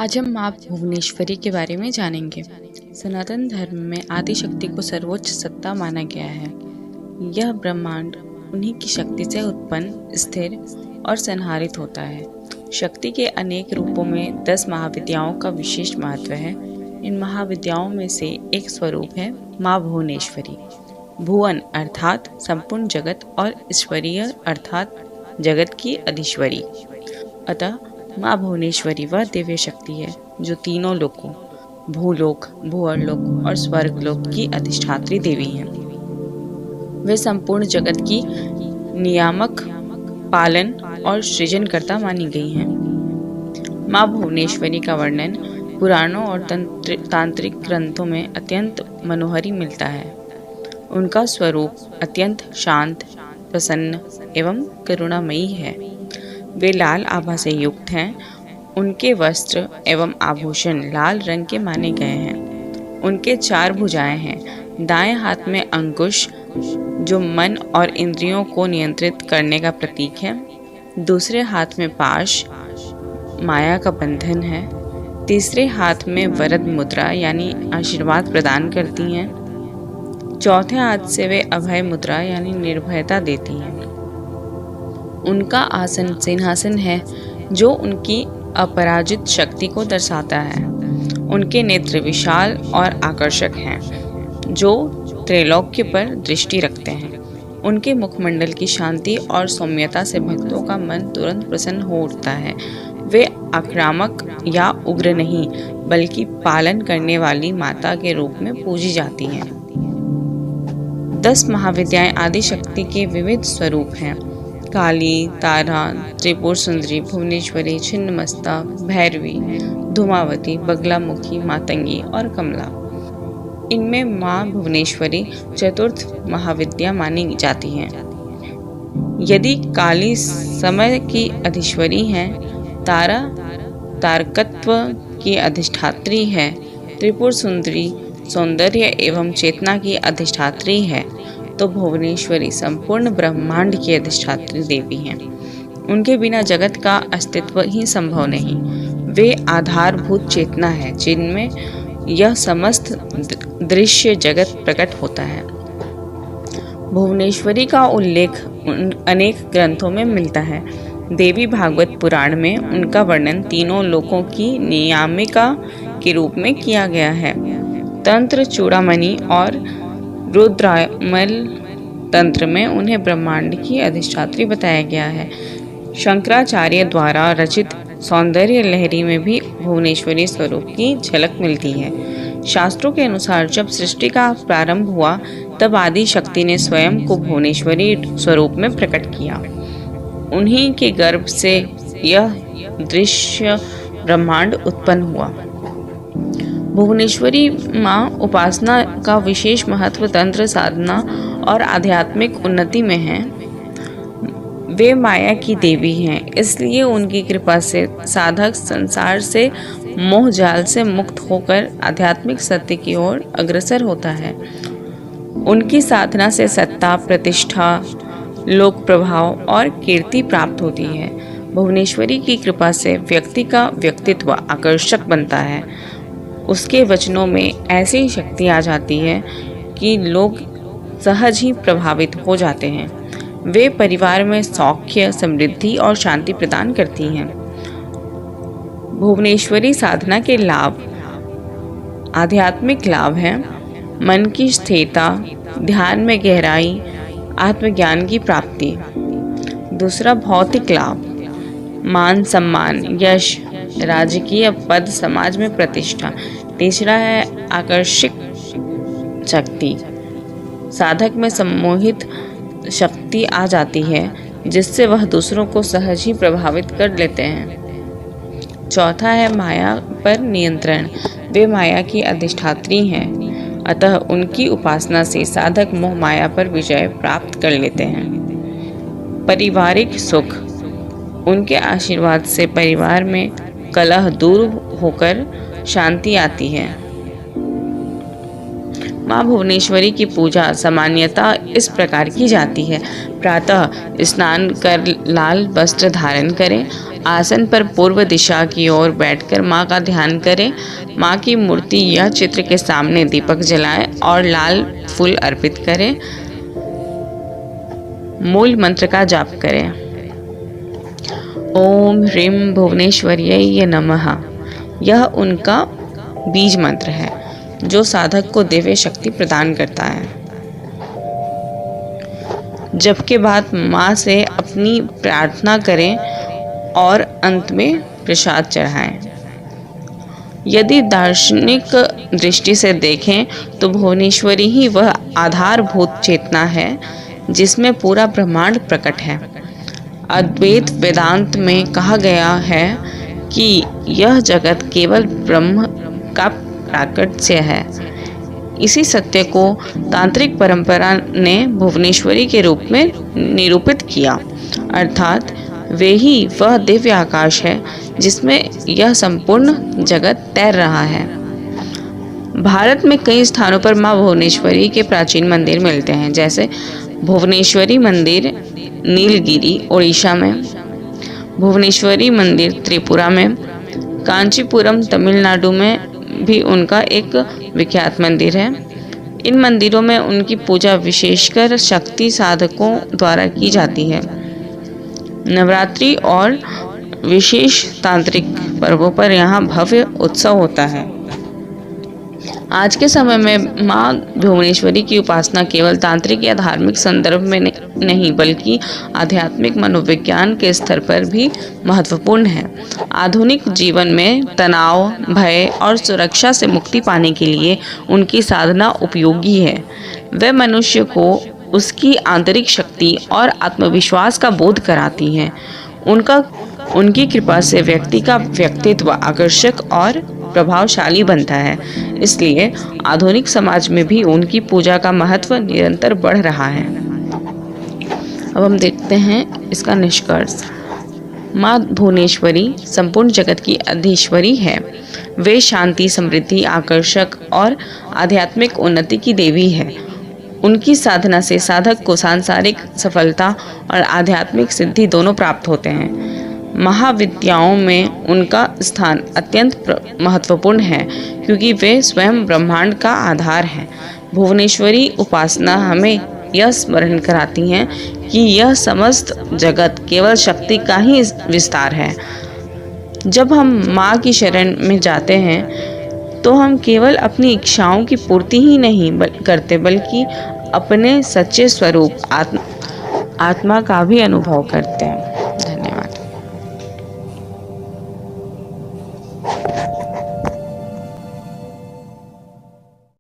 आज हम माँ भुवनेश्वरी के बारे में जानेंगे। सनातन धर्म में आदि शक्ति को सर्वोच्च सत्ता माना गया है। यह ब्रह्मांड उन्हीं की शक्ति से उत्पन्न, स्थिर और संहारित होता है। शक्ति के अनेक रूपों में 10 महाविद्याओं का विशेष महत्व है। इन महाविद्याओं में से एक स्वरूप है माँ भुवनेश्वरी। भुवन अर्थात संपूर्ण जगत और ईश्वरीय अर्थात जगत की अधीश्वरी। अतः माँ भुवनेश्वरी वह दिव्य शक्ति है जो तीनों लोकों भूलोक, भूअरलोक और स्वर्गलोक की अधिष्ठात्री देवी हैं। वे संपूर्ण जगत की नियामक, पालन और सृजनकर्ता मानी गई हैं। माँ भुवनेश्वरी का वर्णन पुराणों और तांत्रिक ग्रंथों में अत्यंत मनोहरी मिलता है। उनका स्वरूप अत्यंत शांत, प्रसन्न एवं करुणामयी है। वे लाल आभा से युक्त हैं। उनके वस्त्र एवं आभूषण लाल रंग के माने गए हैं। उनके 4 भुजाएं हैं। दाएं हाथ में अंकुश जो मन और इंद्रियों को नियंत्रित करने का प्रतीक है। दूसरे हाथ में पाश माया का बंधन है। तीसरे हाथ में वरद मुद्रा यानी आशीर्वाद प्रदान करती हैं। चौथे हाथ से वे अभय मुद्रा यानी निर्भयता देती हैं। उनका आसन सिंहासन है जो उनकी अपराजित शक्ति को दर्शाता है। उनके नेत्र विशाल और आकर्षक हैं जो त्रैलोक्य पर दृष्टि रखते हैं। उनके मुखमंडल की शांति और सौम्यता से भक्तों का मन तुरंत प्रसन्न हो उठता है। वे आक्रामक या उग्र नहीं बल्कि पालन करने वाली माता के रूप में पूजी जाती हैं। 10 महाविद्याएं आदि शक्ति के विविध स्वरूप हैं। काली, तारा, त्रिपुर सुंदरी, भुवनेश्वरी, छिन्नमस्ता, भैरवी, धूमावती, बगलामुखी, मातंगी और कमला। इनमें माँ भुवनेश्वरी चतुर्थ महाविद्या मानी जाती हैं। यदि काली समय की अधीश्वरी है, तारा तारकत्व की अधिष्ठात्री है, त्रिपुर सुंदरी सौंदर्य एवं चेतना की अधिष्ठात्री है, तो भुवनेश्वरी संपूर्ण ब्रह्मांड की अधिष्ठात्री देवी हैं। उनके बिना जगत का अस्तित्व ही संभव नहीं। वे आधारभूत चेतना है जिनमें यह समस्त दृश्य जगत प्रकट होता है। भुवनेश्वरी का उल्लेख अनेक ग्रंथों में मिलता है। देवी भागवत पुराण में उनका वर्णन तीनों लोकों की नियामिका के रूप में किया गया है। तंत्र चूड़ामणि और रुद्रामल तंत्र में उन्हें ब्रह्मांड की अधिष्ठात्री बताया गया है। शंकराचार्य द्वारा रचित सौंदर्य लहरी में भी भुवनेश्वरी स्वरूप की झलक मिलती है। शास्त्रों के अनुसार जब सृष्टि का प्रारंभ हुआ तब आदि शक्ति ने स्वयं को भुवनेश्वरी स्वरूप में प्रकट किया। उन्हीं के गर्भ से यह दृश्य ब्रह्मांड उत्पन्न हुआ। भुवनेश्वरी माँ उपासना का विशेष महत्व तंत्र साधना और आध्यात्मिक उन्नति में है। वे माया की देवी हैं, इसलिए उनकी कृपा से साधक संसार से मोह जाल से मुक्त होकर आध्यात्मिक सत्य की ओर अग्रसर होता है। उनकी साधना से सत्ता, प्रतिष्ठा, लोक प्रभाव और कीर्ति प्राप्त होती है। भुवनेश्वरी की कृपा से व्यक्ति का व्यक्तित्व आकर्षक बनता है। उसके वचनों में ऐसी शक्ति आ जाती है कि लोग सहज ही प्रभावित हो जाते हैं। वे परिवार में सौख्य, समृद्धि और शांति प्रदान करती हैं। भुवनेश्वरी साधना के लाभ आध्यात्मिक लाभ हैं। मन की स्थिरता, ध्यान में गहराई, आत्मज्ञान की प्राप्ति। दूसरा भौतिक लाभ मान सम्मान, यश, राजकीय पद, समाज में प्रतिष्ठा। तीसरा है आकर्षक शक्ति। साधक में सम्मोहित शक्ति आ जाती है जिससे वह दूसरों को सहज ही प्रभावित कर लेते हैं। चौथा है माया पर नियंत्रण। वे माया की अधिष्ठात्री हैं, अतः उनकी उपासना से साधक मोह माया पर विजय प्राप्त कर लेते हैं। पारिवारिक सुख। उनके आशीर्वाद से परिवार में कलह दूर होकर शांति आती है। माँ भुवनेश्वरी की पूजा सामान्यतः इस प्रकार की जाती है। प्रातः स्नान कर लाल वस्त्र धारण करें, आसन पर पूर्व दिशा की ओर बैठकर माँ का ध्यान करें। माँ की मूर्ति या चित्र के सामने दीपक जलाएं और लाल फूल अर्पित करें। मूल मंत्र का जाप करें। ओम ह्रीं भुवनेश्वर्यै नमः। यह उनका बीज मंत्र है जो साधक को दिव्य शक्ति प्रदान करता है। जप के बाद माँ से अपनी प्रार्थना करें और अंत में प्रसाद चढ़ाएं। यदि दार्शनिक दृष्टि से देखें तो भुवनेश्वरी ही वह आधारभूत चेतना है जिसमें पूरा ब्रह्मांड प्रकट है। अद्वैत वेदांत में कहा गया है कि यह जगत केवल ब्रह्म का प्राकट्य है। इसी सत्य को तांत्रिक परंपरा ने भुवनेश्वरी के रूप में निरूपित किया, अर्थात वे ही वह दिव्य आकाश है जिसमें यह संपूर्ण जगत तैर रहा है। भारत में कई स्थानों पर माँ भुवनेश्वरी के प्राचीन मंदिर मिलते हैं, जैसे भुवनेश्वरी मंदिर नीलगिरी उड़ीसा में, भुवनेश्वरी मंदिर त्रिपुरा में, कांचीपुरम तमिलनाडु में भी उनका एक विख्यात मंदिर है। इन मंदिरों में उनकी पूजा विशेषकर शक्ति साधकों द्वारा की जाती है। नवरात्रि और विशेष तांत्रिक पर्वों पर यहाँ भव्य उत्सव होता है। आज के समय में माँ भुवनेश्वरी की उपासना केवल तांत्रिक या धार्मिक संदर्भ में नहीं बल्कि आध्यात्मिक मनोविज्ञान के स्तर पर भी महत्वपूर्ण है। आधुनिक जीवन में तनाव, भय और सुरक्षा से मुक्ति पाने के लिए उनकी साधना उपयोगी है। वे मनुष्य को उसकी आंतरिक शक्ति और आत्मविश्वास का बोध कराती हैं। उनकी कृपा से व्यक्ति का व्यक्तित्व आकर्षक और प्रभावशाली बनता है। इसलिए आधुनिक समाज में भी उनकी पूजा का महत्व निरंतर बढ़ रहा है। अब हम देखते हैं इसका निष्कर्ष। माँ भुवनेश्वरी संपूर्ण जगत की अधीश्वरी है। वे शांति, समृद्धि, आकर्षक और आध्यात्मिक उन्नति की देवी है। उनकी साधना से साधक को सांसारिक सफलता और आध्यात्मिक सिद्धि दोनों प्राप्त होते हैं। महाविद्याओं में उनका स्थान अत्यंत महत्वपूर्ण है क्योंकि वे स्वयं ब्रह्मांड का आधार हैं। भुवनेश्वरी उपासना हमें यह स्मरण कराती हैं कि यह समस्त जगत केवल शक्ति का ही विस्तार है। जब हम माँ की शरण में जाते हैं तो हम केवल अपनी इच्छाओं की पूर्ति ही नहीं करते बल्कि अपने सच्चे स्वरूप आत्मा का भी अनुभव करते हैं। धन्यवाद।